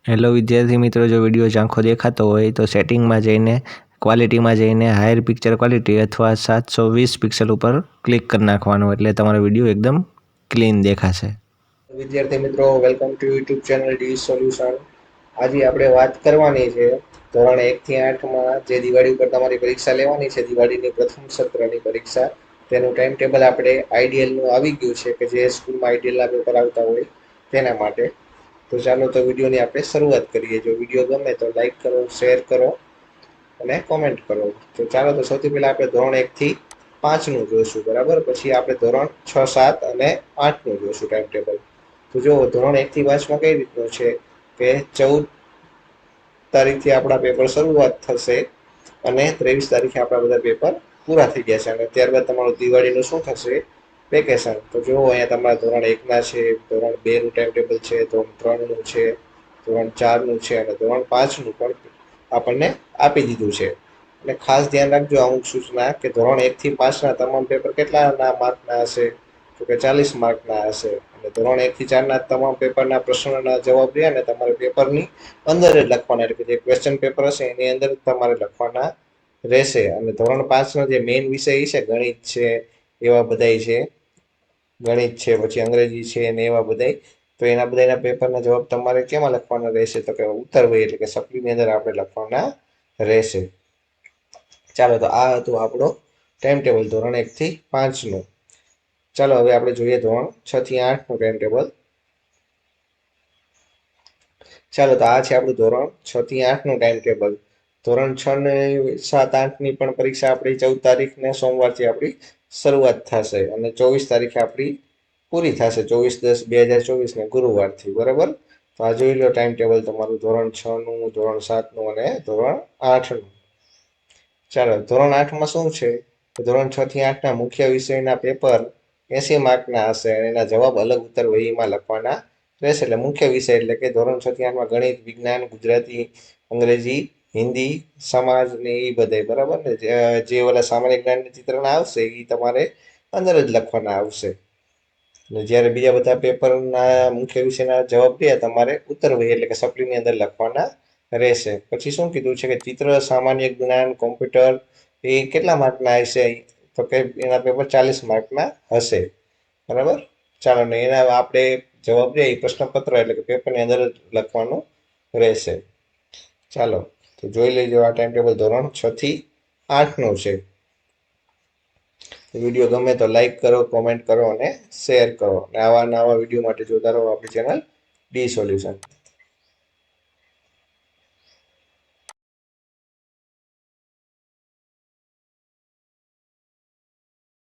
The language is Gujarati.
હેલો વિદ્યાર્થી મિત્રો, જો વિડીયો ઝાંખો દેખાતો હોય તો સેટિંગમાં જઈને ક્વોલિટીમાં જઈને હાયર પિક્ચર ક્વોલિટી અથવા 720 પિક્સલ ઉપર ક્લિક કરી નાખવાનું, એટલે તમારો વિડીયો એકદમ ક્લીન દેખાશે. વિદ્યાર્થી મિત્રો, welcome to YouTube channel D solution. આજે આપણે વાત કરવાની છે ધોરણ 1 થી 8 માં જે દિવાળી ઉપર તમારી પરીક્ષા લેવાની છે, દિવાળીની પ્રથમ સત્રની પરીક્ષા, તેનું ટાઈમ ટેબલ આપણે આઈડિયલનું આવી ગયું છે કે જે સ્કૂલમાં આઈડિયલના પેપર આવતા હોય તેના માટે. તો ચાલો તો વિડીયોની આપણે શરૂઆત કરીએ. જો વિડીયો ગમે તો લાઈક કરો, શેર કરો અને કોમેન્ટ કરો. તો ચાલો તો સૌથી પહેલા આપણે ધોરણ 1 થી 5 નું જોઈશું, બરાબર. પછી આપણે ધોરણ 6, 7 અને 8 નું જોઈશું ટાઈમ ટેબલ. તો જો ધોરણ 1 થી 5 માં કઈ રીતનું છે કે 14 તારીખથી આપણા પેપર શરૂઆત થશે અને 23 તારીખે આપણા બધા પેપર પૂરા થઈ ગયા છે. અને ત્યારબાદ તમારું દિવાળીનું શું થશે? વેકેશન. તો જો અહીંયા તમારા ધોરણ 1 ના છે, ધોરણ 2 નું ટાઈમ ટેબલ છે, ધોરણ 3 નું છે, ધોરણ 4 નું છે અને ધોરણ 5 નું પણ આપણને આપી દીધું છે. અને ખાસ ધ્યાન રાખજો અમુક સૂચના કે ધોરણ 1 થી 5 ના તમામ પેપર કેટલાના માર્કના હશે? તો કે 40 માર્કના હશે. અને ધોરણ 1 થી 4 ના તમામ પેપરના પ્રશ્નોના જવાબ રહ્યા ને તમારે પેપરની અંદર જ લખવાના, એટલે કે જે ક્વેશ્ચન પેપર હશે એની અંદર જ તમારે લખવાના રહેશે. અને ધોરણ 5 નો જે મેઇન વિષય છે, ગણિત છે, એવા બધાય છે, ગણિત છે, પછી અંગ્રેજી છે ને એવા બધાય, તો એના બધાના પેપરના જવાબ તમારે કેમાં લખવાના રહેશે? તો કે ઉત્તર વહી, એટલે કે સપ્લીની અંદર આપણે લખવાના રહેશે. ચાલો, તો આ હતું આપણો ટાઈમ ટેબલ ધોરણ 1 થી 5 નું. ચાલો હવે આપણે જોઈએ ધોરણ 6 થી 8 નું ટાઈમ ટેબલ. ચાલો, તો આ છે આપણું ધોરણ 6 થી 8 નું ટાઈમ ટેબલ. ધોરણ 6 ને 7, 8 ની પણ પરીક્ષા આપણી 14 તારીખને સોમવારથી આપણી શરૂઆત થશે અને 24 તારીખે આપણી પૂરી થશે, 24/10/2024 ને ગુરુવારથી, બરાબર. તો આ જોઈ લો ટાઈમ ટેબલ તમારું ધોરણ 6 નું, ધોરણ 7 નું અને ધોરણ 8 નું. ચાલો, ધોરણ 8 માં શું છે? ધોરણ 6 થી 8 ના મુખ્ય વિષયના પેપર 80 માર્કના હશે અને એના જવાબ અલગ ઉત્તર વહીમાં લખવાના રહેશે. એટલે મુખ્ય વિષય એટલે કે ધોરણ 6 થી 8 માં ગણિત, વિજ્ઞાન, ગુજરાતી, અંગ્રેજી, હિન્દી, સમાજ ને એ બધાય, બરાબર ને. જે ઓલા સામાન્ય જ્ઞાનની ચિત્રના આવશે એ તમારે અંદર જ લખવાના આવશે. અને જ્યારે બીજા બધા પેપરના મુખ્ય વિષયના જવાબ રહ્યા તમારે ઉત્તર વહી, એટલે કે સપ્લીની અંદર લખવાના રહેશે. પછી શું કીધું છે કે ચિત્ર, સામાન્ય જ્ઞાન, કોમ્પ્યુટર એ કેટલા માર્કના હશે? તો કે એના પેપર 40 માર્કના હશે, બરાબર. ચાલો, ને એના આપણે જવાબ દે એ પ્રશ્નપત્ર, એટલે કે પેપરની અંદર જ લખવાનું રહેશે. ચાલો, તો જોઈ લેજો આ ટાઈમ ટેબલ ધોરણ 6 થી 8 નું છે. વિડીયો ગમે તો લાઈક કરો, કોમેન્ટ કરો અને શેર કરો. અને આવા નવા વિડીયો માટે જોતા રહો આપણી ચેનલ ડી સોલ્યુશન.